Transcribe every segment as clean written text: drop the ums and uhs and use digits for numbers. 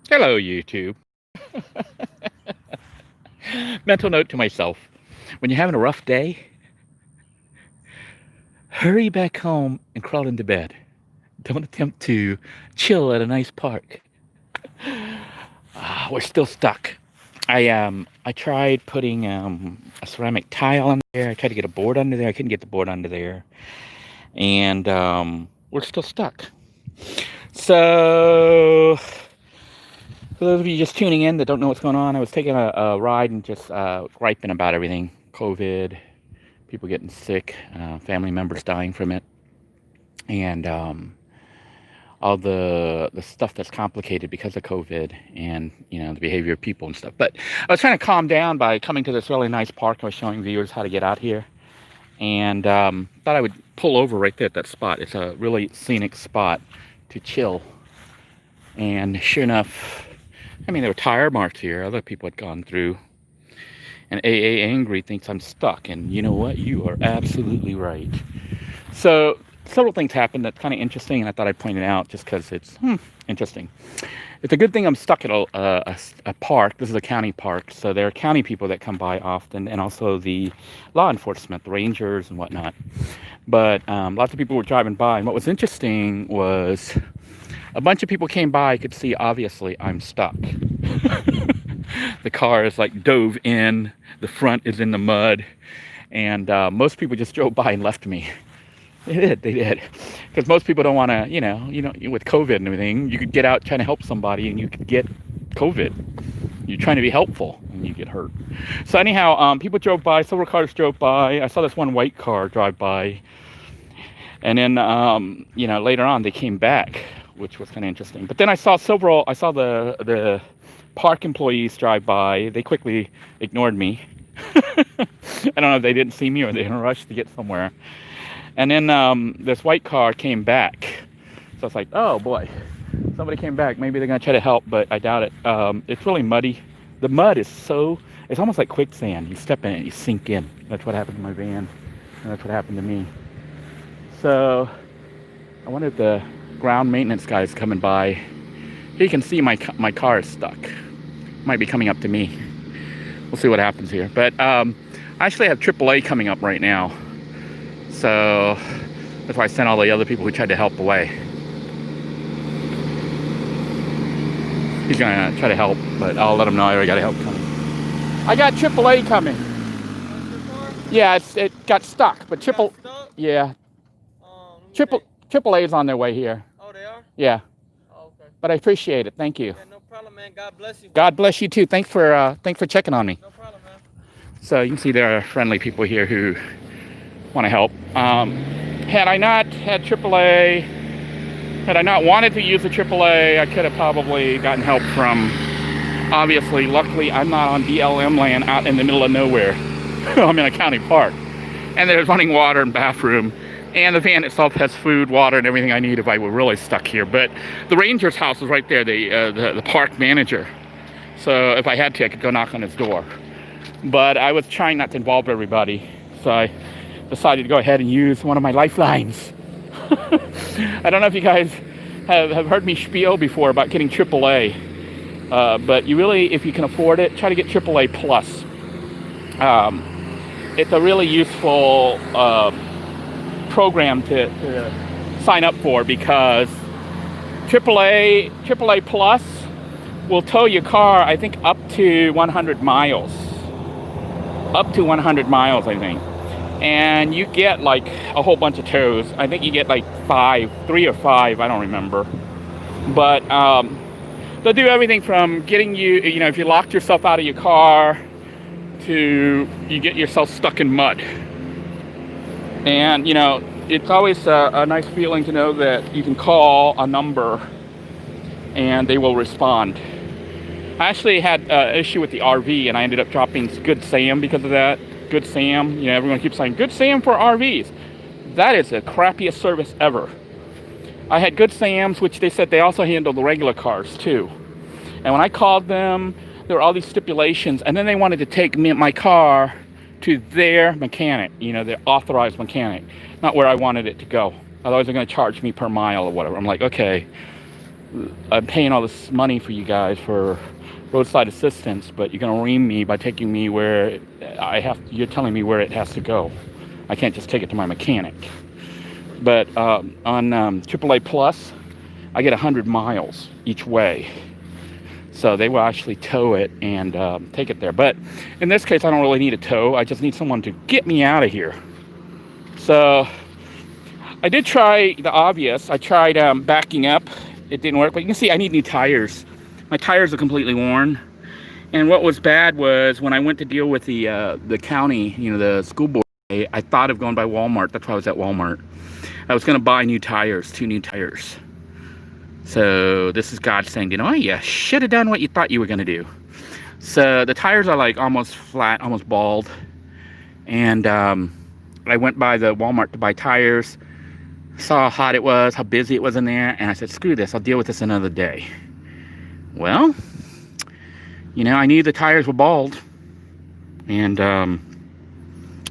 Hello, YouTube. Mental note to myself. When you're having a rough day, hurry back home and crawl into bed. Don't attempt to chill at a nice park. We're still stuck. I tried putting a ceramic tile under there. I tried to get a board under there. I couldn't get the board under there. And we're still stuck. So for those of you just tuning in that don't know what's going on, I was taking a ride and just griping about everything. COVID, people getting sick, family members dying from it, and all the stuff that's complicated because of COVID, and the behavior of people and stuff. But I was trying to calm down by coming to this really nice park. I was showing viewers how to get out here, and thought I would pull over right there at that spot. It's a really scenic spot to chill. And sure enough, there were tire marks here. Other people had gone through. And AA Angry thinks I'm stuck. And you know what? You are absolutely right. So several things happened that's kind of interesting, and I thought I'd point it out just because it's interesting. It's a good thing I'm stuck at a park. This is a county park, so there are county people that come by often, and also the law enforcement, the rangers and whatnot. But lots of people were driving by, and what was interesting was a bunch of people came by. I could see, obviously, I'm stuck. The car is like dove in, the front is in the mud, and most people just drove by and left me. They did. Because most people don't want to, with COVID and everything, you could get out trying to help somebody and you could get COVID. You're trying to be helpful and you get hurt. So anyhow, people drove by, several cars drove by. I saw this one white car drive by. And then, later on they came back, which was kind of interesting. But then I saw the park employees drive by. They quickly ignored me. I don't know if they didn't see me or they didn't rush to get somewhere. And then this white car came back. So I was like, oh boy, somebody came back. Maybe they're going to try to help, but I doubt it. It's really muddy. The mud is it's almost like quicksand. You step in it, you sink in. That's what happened to my van, and that's what happened to me. So I wonder if the ground maintenance guy is coming by. He can see my car is stuck. Might be coming up to me. We'll see what happens here. But I actually have AAA coming up right now. So that's why I sent all the other people who tried to help away. He's gonna try to help, but I'll let him know I already got help coming. I got AAA coming. Yeah, it got stuck, but yeah, AAA is on their way here. Oh, they are? Yeah. Oh, okay. But I appreciate it. Thank you. Yeah, no problem, man. God bless you. God bless you too. Thanks for checking on me. No problem, man. So you can see there are friendly people here who want to help. Had I not had AAA, had I not wanted to use the AAA, I could have probably gotten help from, obviously, luckily I'm not on BLM land out in the middle of nowhere. I'm in a county park. And there's running water and bathroom. And the van itself has food, water, and everything I need if I were really stuck here. But the ranger's house is right there, the park manager. So if I had to, I could go knock on his door. But I was trying not to involve everybody. So I decided to go ahead and use one of my lifelines. I don't know if you guys have heard me spiel before about getting AAA. But you really, if you can afford it, try to get AAA Plus. It's a really useful program to sign up for, because AAA Plus will tow your car, I think, up to 100 miles. Up to 100 miles, I think. And you get like a whole bunch of tows. I think you get like 3 or 5, I don't remember. But they'll do everything from getting you, if you locked yourself out of your car, to you get yourself stuck in mud. And, it's always a nice feeling to know that you can call a number and they will respond. I actually had an issue with the RV, and I ended up dropping Good Sam because of that. Good Sam, everyone keeps saying, Good Sam for RVs. That is the crappiest service ever. I had Good Sam's, which they said they also handle the regular cars too. And when I called them, there were all these stipulations, and then they wanted to take my car to their mechanic, their authorized mechanic, not where I wanted it to go. Otherwise they're going to charge me per mile or whatever. I'm like, okay, I'm paying all this money for you guys for roadside assistance, but you're gonna ream me by taking me where you're telling me where it has to go. I can't just take it to my mechanic. But on AAA Plus, I get 100 miles each way. So they will actually tow it and take it there. But in this case, I don't really need a tow. I just need someone to get me out of here. So I did try the obvious. I tried backing up. It didn't work. But you can see I need new tires. My tires are completely worn. And what was bad was when I went to deal with the county, the school board, I thought of going by Walmart. That's why I was at Walmart. I was going to buy new tires, 2 new tires. So this is God saying, you should have done what you thought you were going to do. So the tires are like almost flat, almost bald. And I went by the Walmart to buy tires, saw how hot it was, how busy it was in there. And I said, screw this, I'll deal with this another day. Well, I knew the tires were bald.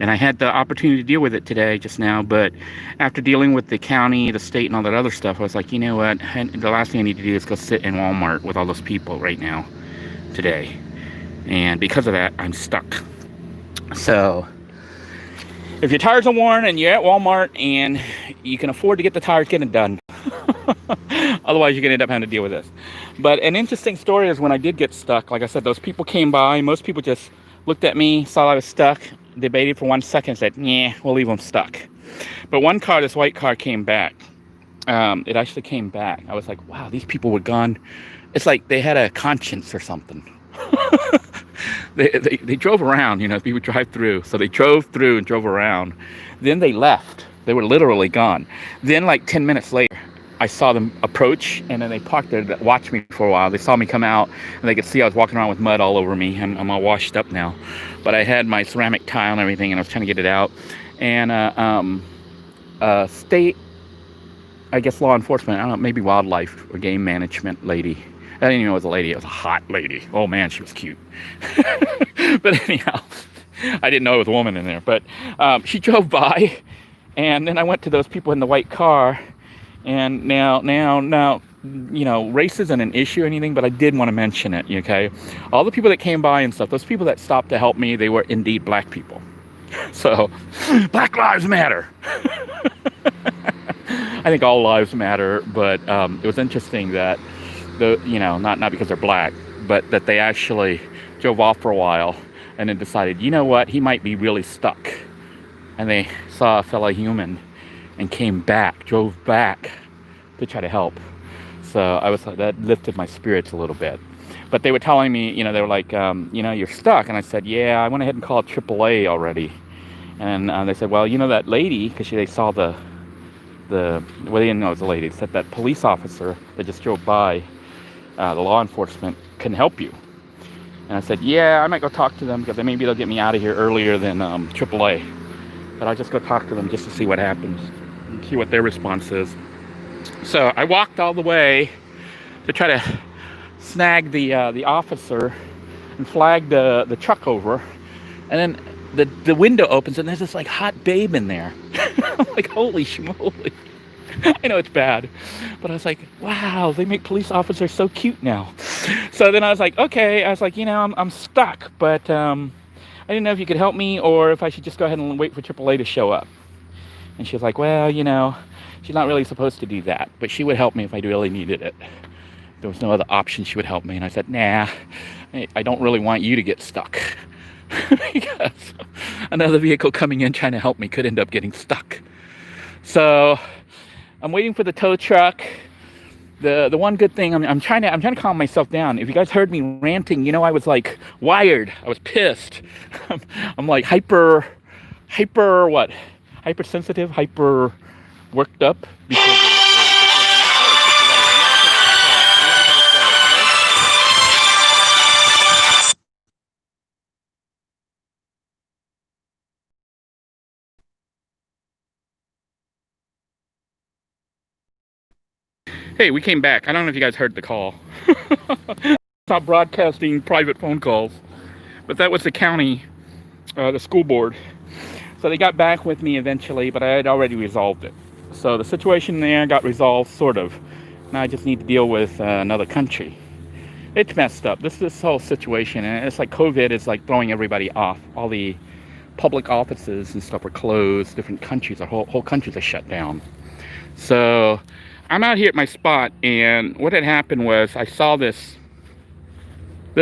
And I had the opportunity to deal with it today, just now, but after dealing with the county, the state, and all that other stuff, I was like, you know what, the last thing I need to do is go sit in Walmart with all those people right now, today. And because of that, I'm stuck. So, if your tires are worn and you're at Walmart and you can afford to get the tires, get it done. Otherwise, you're going to end up having to deal with this. But an interesting story is when I did get stuck, like I said, those people came by. Most people just looked at me, saw I was stuck, debated for 1 second, said, yeah, we'll leave them stuck. But one car, this white car, came back. It actually came back. I was like, wow, these people were gone. It's like they had a conscience or something. They drove around, people drive through. So they drove through and drove around. Then they left. They were literally gone. Then like 10 minutes later, I saw them approach, and then they parked there to watch me for a while. They saw me come out, and they could see I was walking around with mud all over me. I'm all washed up now. But I had my ceramic tile and everything, and I was trying to get it out. And state, I guess law enforcement, I don't know, maybe wildlife or game management lady. I didn't even know it was a lady. It was a hot lady. Oh, man, she was cute. But anyhow, I didn't know it was a woman in there. But she drove by, and then I went to those people in the white car. And now, race isn't an issue or anything, but I did want to mention it, okay? All the people that came by and stuff, those people that stopped to help me, they were indeed black people. So, Black Lives Matter. I think all lives matter, but it was interesting that, not because they're black, but that they actually drove off for a while and then decided, you know what, he might be really stuck. And they saw a fellow human and drove back to try to help. So that lifted my spirits a little bit. But they were telling me, they were like, you're stuck. And I said, yeah, I went ahead and called AAA already. And they said, well, that lady, because they saw they didn't know it was a lady. They said that police officer that just drove by, the law enforcement, can help you. And I said, yeah, I might go talk to them because maybe they'll get me out of here earlier than AAA. But I'll just go talk to them just to see what happens and see what their response is. So I walked all the way to try to snag the officer and flag the truck over. And then the window opens and there's this like hot babe in there. I'm like, holy schmoly. I know it's bad, but I was like, wow, they make police officers so cute now. So then I was like, okay, I'm stuck, but I didn't know if you could help me or if I should just go ahead and wait for AAA to show up. And she was like, well, she's not really supposed to do that, but she would help me if I really needed it. There was no other option she would help me. And I said, nah, I don't really want you to get stuck. Because another vehicle coming in trying to help me could end up getting stuck. So I'm waiting for the tow truck. The one good thing, I'm trying to calm myself down. If you guys heard me ranting, I was like wired. I was pissed. I'm like hypersensitive, hyper worked up because Hey, we came back. I don't know if you guys heard the call. Stop broadcasting private phone calls. But that was the county, the school board. So they got back with me eventually, but I had already resolved it. So the situation there got resolved, sort of. Now I just need to deal with another country. It's messed up. This whole situation, and it's like COVID is like throwing everybody off. All the public offices and stuff are closed. Different countries, whole countries are shut down. So I'm out here at my spot, and what had happened was I saw this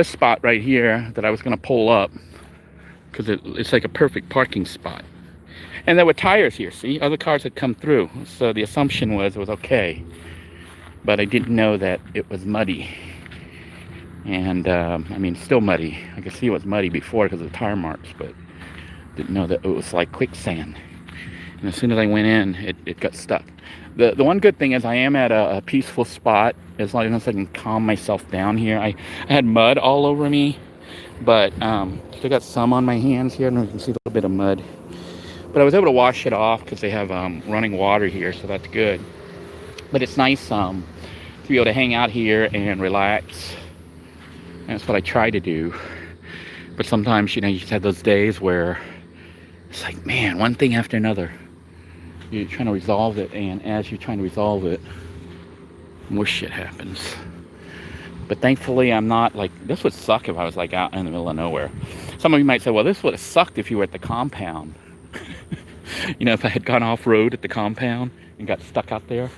spot right here that I was gonna pull up because it's like a perfect parking spot. And there were tires here, see? Other cars had come through. So the assumption was it was okay. But I didn't know that it was muddy. And, I mean, still muddy. I could see it was muddy before because of the tire marks, but didn't know that it was like quicksand. And as soon as I went in, it got stuck. The one good thing is I am at a peaceful spot. As long as I can calm myself down here. I had mud all over me, but still got some on my hands here, and you can see a little bit of mud. But I was able to wash it off because they have running water here, so that's good. But it's nice to be able to hang out here and relax. And that's what I try to do. But sometimes, you know, you just have those days where it's like, man, one thing after another. You're trying to resolve it, and as you're trying to resolve it, more shit happens. But thankfully, I'm not like, this would suck if I was like out in the middle of nowhere. Some of you might say, well, this would have sucked if you were at the compound. You know, if I had gone off-road at the compound and got stuck out there.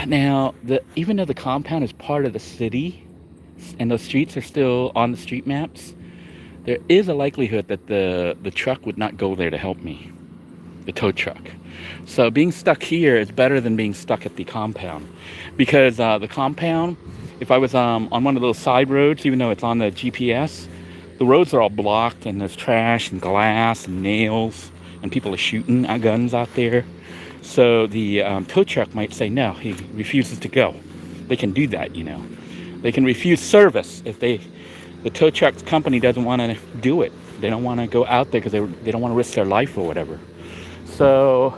Now, even though the compound is part of the city, and those streets are still on the street maps, there is a likelihood that the truck would not go there to help me, the tow truck. So being stuck here is better than being stuck at the compound, because the compound, if I was on one of those side roads, even though it's on the GPS, the roads are all blocked, and there's trash and glass and nails, and people are shooting guns out there. So the tow truck might say no, he refuses to go. They can do that, you know. They can refuse service if the tow truck's company doesn't want to do it. They don't want to go out there because they don't want to risk their life or whatever. So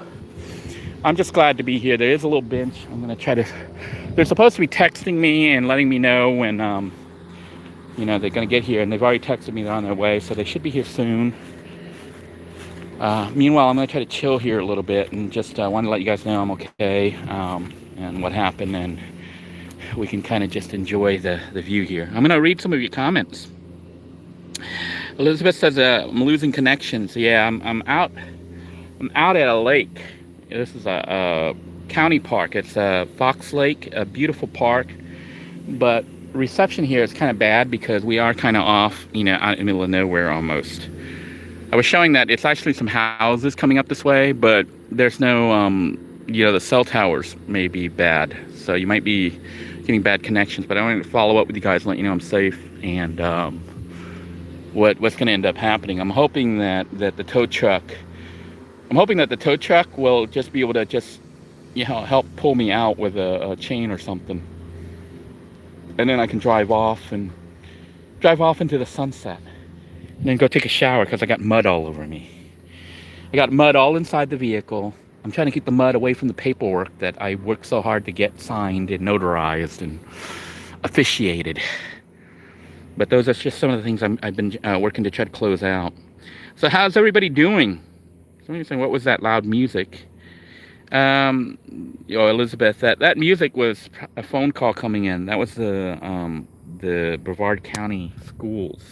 I'm just glad to be here. There is a little bench. I'm going to try to... They're supposed to be texting me and letting me know when, you know, they're going to get here. And they've already texted me they're on their way, so they should be here soon. Meanwhile, I'm going to try to chill here a little bit and just want to let you guys know I'm okay and what happened, and we can kind of just enjoy the view here. I'm going to read some of your comments. Elizabeth says, I'm losing connections. Yeah, I'm out at a lake. This is a county park. It's Fox Lake, a beautiful park, but reception here is kind of bad because we are kind of off, you know, out in the middle of nowhere almost. I was showing that it's actually some houses coming up this way, but there's no, you know, the cell towers may be bad. So you might be getting bad connections, but I wanted to follow up with you guys and let you know I'm safe and what's going to end up happening. I'm hoping that the tow truck will just be able to just, you know, help pull me out with a chain or something. And then I can drive off into the sunset. And then go take a shower because I got mud all over me. I got mud all inside the vehicle. I'm trying to keep the mud away from the paperwork that I worked so hard to get signed and notarized and officiated. But those are just some of the things I've been working to try to close out. So how's everybody doing? Somebody's saying, what was that loud music? Elizabeth, that music was a phone call coming in. That was the Brevard County schools.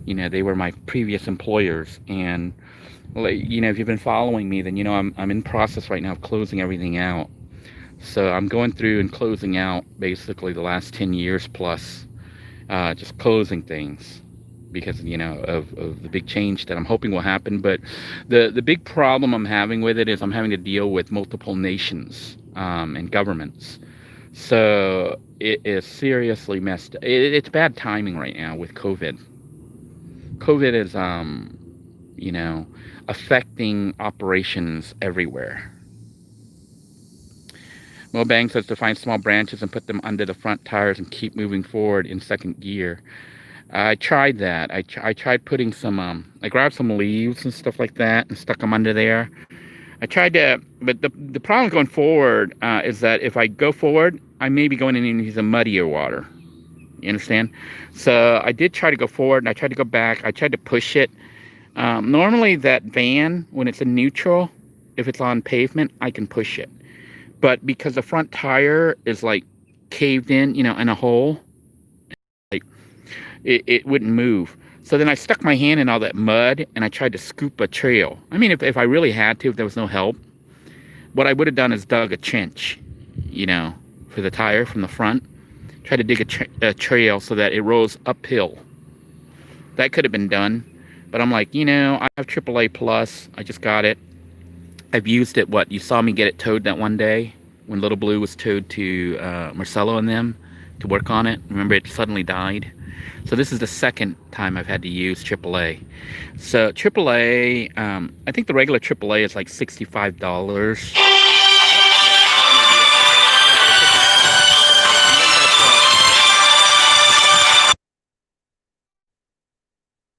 You know, they were my previous employers, and you know, if you've been following me, then you know I'm in process right now of closing everything out. So I'm going through and closing out basically the last 10 years plus, just closing things because, you know, of the big change that I'm hoping will happen. But the big problem I'm having with it is I'm having to deal with multiple nations and governments. So it is seriously messed up. It's bad timing right now with COVID. COVID is, you know, affecting operations everywhere. Mo Bang says to find small branches and put them under the front tires and keep moving forward in second gear. I tried that. I tried putting some, I grabbed some leaves and stuff like that and stuck them under there. I tried to, but the problem going forward is that if I go forward, I may be going into some muddier water. You understand? So I did try to go forward and I tried to go back. I tried to push it. Normally that van, when it's in neutral, if it's on pavement, I can push it. but because the front tire is like caved in, you know, in a hole, like it wouldn't move. So then I stuck my hand in all that mud and I tried to scoop a trail. I mean, if I really had to, if there was no help, what I would have done is dug a trench, you know, for the tire from the front. Try to dig a trail so that it rose uphill. That could have been done, but I'm like, you know, I have AAA Plus. I just got it. I've used it. You saw me get it towed that one day when Little Blue was towed to Marcelo and them to work on it. Remember, it suddenly died. So this is the second time I've had to use AAA. So AAA, I think the regular AAA is like $65.